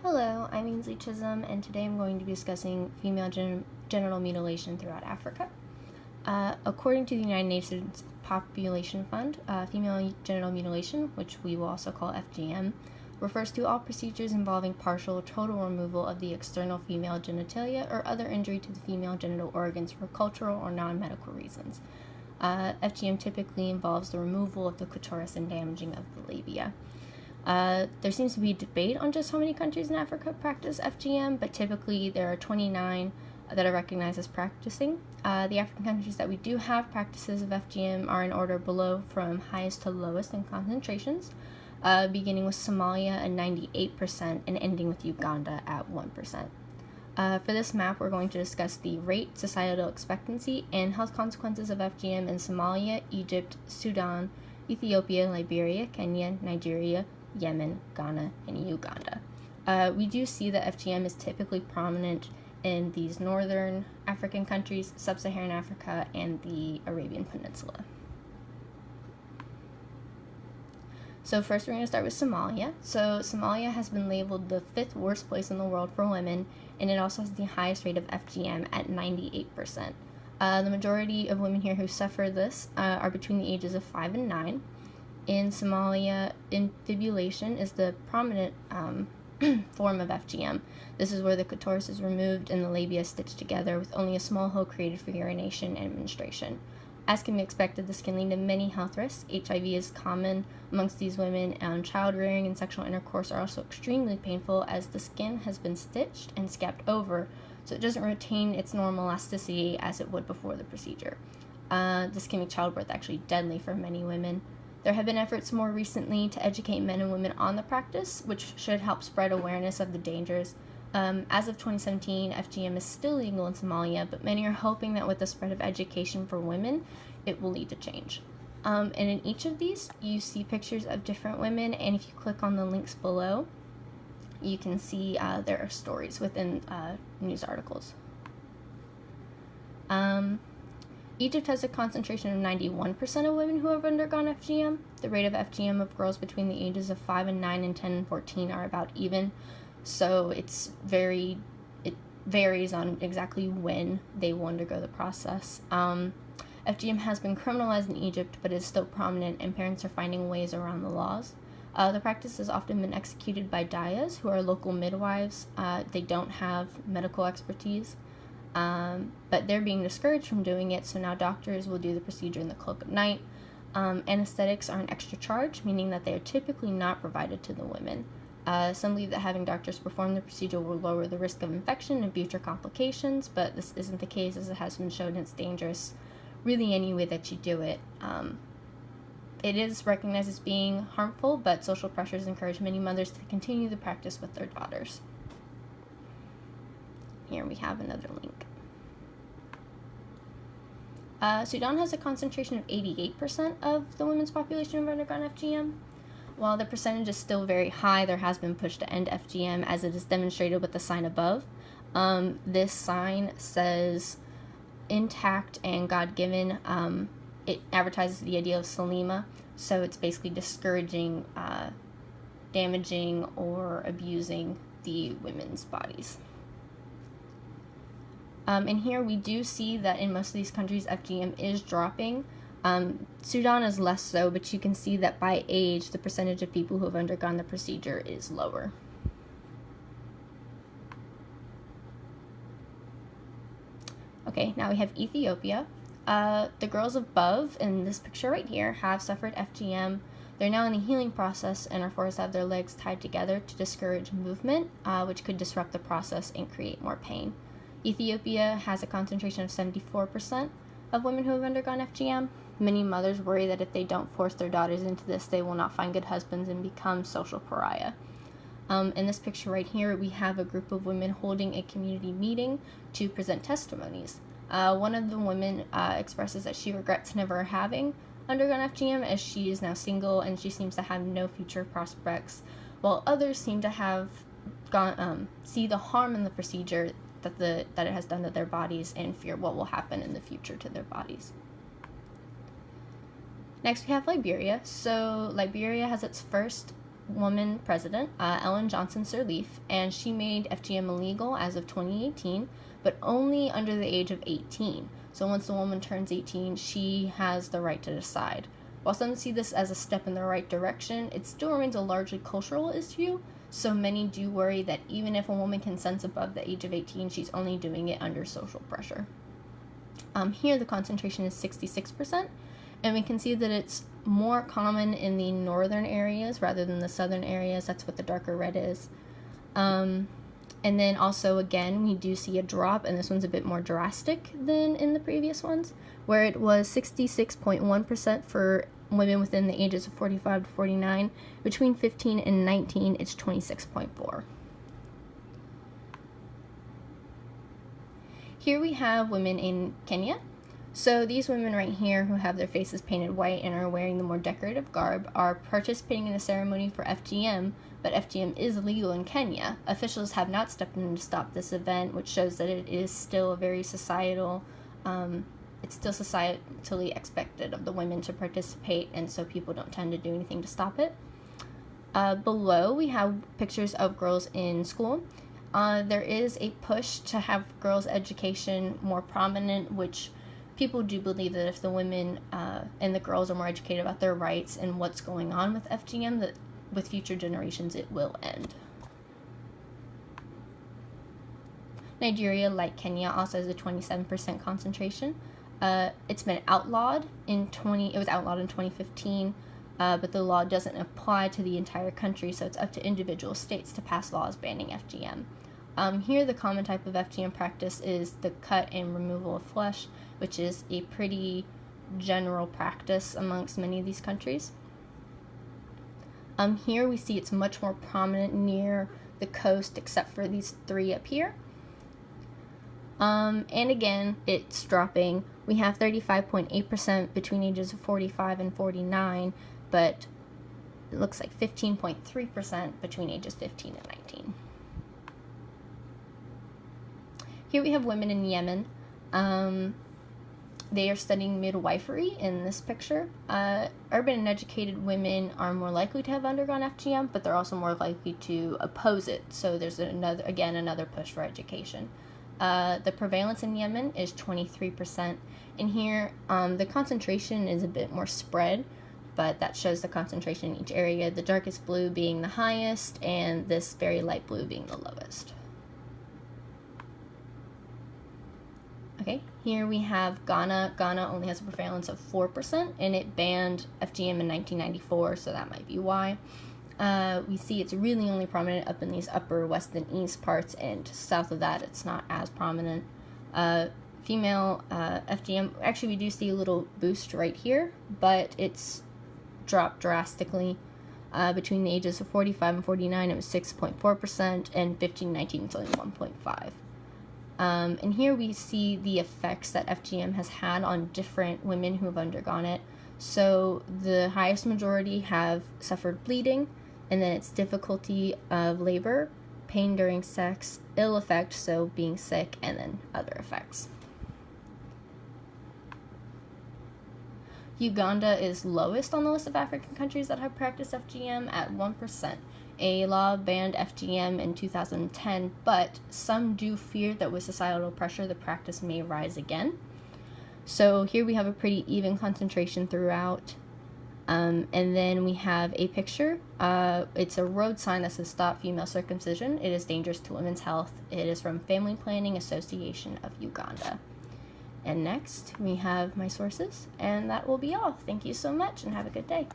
Hello, I'm Ainsley Chisholm, and today I'm going to be discussing female genital mutilation throughout Africa. According to the United Nations Population Fund, female genital mutilation, which we will also call FGM, refers to all procedures involving partial or total removal of the external female genitalia or other injury to the female genital organs for cultural or non-medical reasons. FGM typically involves the removal of the clitoris and damaging of the labia. There seems to be debate on just how many countries in Africa practice FGM, but typically there are 29 that are recognized as practicing. The African countries that we do have practices of FGM are in order below from highest to lowest in concentrations, beginning with Somalia at 98% and ending with Uganda at 1%. For this map, we're going to discuss the rate, societal expectancy, and health consequences of FGM in Somalia, Egypt, Sudan, Ethiopia, Liberia, Kenya, Nigeria, Yemen, Ghana, and Uganda. We do see that FGM is typically prominent in these northern African countries, sub-Saharan Africa, and the Arabian Peninsula. So first we're going to start with Somalia. So Somalia has been labeled the 5th worst place in the world for women, and it also has the highest rate of FGM at 98%. The majority of women here who suffer this are between the ages of 5 and 9. In Somalia, infibulation is the prominent form of FGM. This is where the clitoris is removed and the labia stitched together with only a small hole created for urination and menstruation. As can be expected, this can lead to many health risks. HIV is common amongst these women, and child rearing and sexual intercourse are also extremely painful as the skin has been stitched and scabbed over, so it doesn't retain its normal elasticity as it would before the procedure. This can make childbirth actually deadly for many women. There have been efforts more recently to educate men and women on the practice, which should help spread awareness of the dangers. As of 2017, FGM is still legal in Somalia, but many are hoping that with the spread of education for women, it will lead to change. And in each of these, you see pictures of different women, and if you click on the links below, you can see there are stories within news articles. Egypt has a concentration of 91% of women who have undergone FGM. The rate of FGM of girls between the ages of 5 and 9 and 10 and 14 are about even, so it varies on exactly when they will undergo the process. FGM has been criminalized in Egypt, but is still prominent, and parents are finding ways around the laws. The practice has often been executed by dayas, who are local midwives. They don't have medical expertise. But they're being discouraged from doing it, so now doctors will do the procedure in the cloak of night. Anesthetics are an extra charge, meaning that they are typically not provided to the women. Some believe that having doctors perform the procedure will lower the risk of infection and future complications, but this isn't the case, as it has been shown it's dangerous really any way that you do it. It is recognized as being harmful, but social pressures encourage many mothers to continue the practice with their daughters. Here we have another link. Sudan has a concentration of 88% of the women's population who have undergone FGM. While the percentage is still very high, there has been push to end FGM, as it is demonstrated with the sign above. This sign says intact and God-given. It advertises the idea of Salima, so it's basically discouraging damaging or abusing the women's bodies. And here we do see that in most of these countries, FGM is dropping. Sudan is less so, but you can see that by age, the percentage of people who have undergone the procedure is lower. Okay, now we have Ethiopia. The girls above in this picture right here have suffered FGM. They're now in the healing process and are forced to have their legs tied together to discourage movement, which could disrupt the process and create more pain. Ethiopia has a concentration of 74% of women who have undergone FGM. Many mothers worry that if they don't force their daughters into this, they will not find good husbands and become social pariah. In this picture right here, we have a group of women holding a community meeting to present testimonies. One of the women expresses that she regrets never having undergone FGM, as she is now single and she seems to have no future prospects, while others seem to have see the harm in the procedure that it has done to their bodies and fear what will happen in the future to their bodies. Next we have Liberia. So Liberia has its first woman president, Ellen Johnson Sirleaf, and she made FGM illegal as of 2018, but only under the age of 18. So once the woman turns 18, she has the right to decide. While some see this as a step in the right direction, it still remains a largely cultural issue, so many do worry that even if a woman consents above the age of 18, she's only doing it under social pressure. Here the concentration is 66%, and we can see that it's more common in the northern areas rather than the southern areas. That's what the darker red is. And then also, again, we do see a drop, and this one's a bit more drastic than in the previous ones, where it was 66.1% for women within the ages of 45 to 49. Between 15 and 19, it's 26.4. Here we have women in Kenya. So these women right here who have their faces painted white and are wearing the more decorative garb are participating in a ceremony for FGM, but FGM is illegal in Kenya. Officials have not stepped in to stop this event, which shows that it is still a very societal, it's still societally expected of the women to participate, and so people don't tend to do anything to stop it. Below we have pictures of girls in school. There is a push to have girls' education more prominent, which people do believe that if the women and the girls are more educated about their rights and what's going on with FGM, that with future generations it will end. Nigeria, like Kenya, also has a 27% concentration. It's been outlawed it was outlawed in 2015, but the law doesn't apply to the entire country, so it's up to individual states to pass laws banning FGM. Here, the common type of FGM practice is the cut and removal of flesh, which is a pretty general practice amongst many of these countries. Here we see it's much more prominent near the coast, except for these three up here. And again, it's dropping. We have 35.8% between ages of 45 and 49, but it looks like 15.3% between ages 15 and 19. Here we have women in Yemen. They are studying midwifery in this picture. Urban and educated women are more likely to have undergone FGM, but they're also more likely to oppose it. So there's another push for education. The prevalence in Yemen is 23%. And here, the concentration is a bit more spread, but that shows the concentration in each area, the darkest blue being the highest, and this very light blue being the lowest. Okay, here we have Ghana. Ghana only has a prevalence of 4%, and it banned FGM in 1994, so that might be why. We see it's really only prominent up in these upper west and east parts, and south of that it's not as prominent. Female FGM, actually we do see a little boost right here, but it's dropped drastically. Between the ages of 45 and 49 it was 6.4%, and 15 and 19 it's only 1.5%. And here we see the effects that FGM has had on different women who have undergone it. So the highest majority have suffered bleeding, and then it's difficulty of labor, pain during sex, ill effect, so being sick, and then other effects. Uganda is lowest on the list of African countries that have practiced FGM at 1%. A law banned FGM in 2010, but some do fear that with societal pressure the practice may rise again. So here we have a pretty even concentration throughout. And then we have a picture. It's a road sign that says "Stop Female Circumcision. It is dangerous to women's health." It is from Family Planning Association of Uganda. And next we have my sources, and that will be all. Thank you so much and have a good day.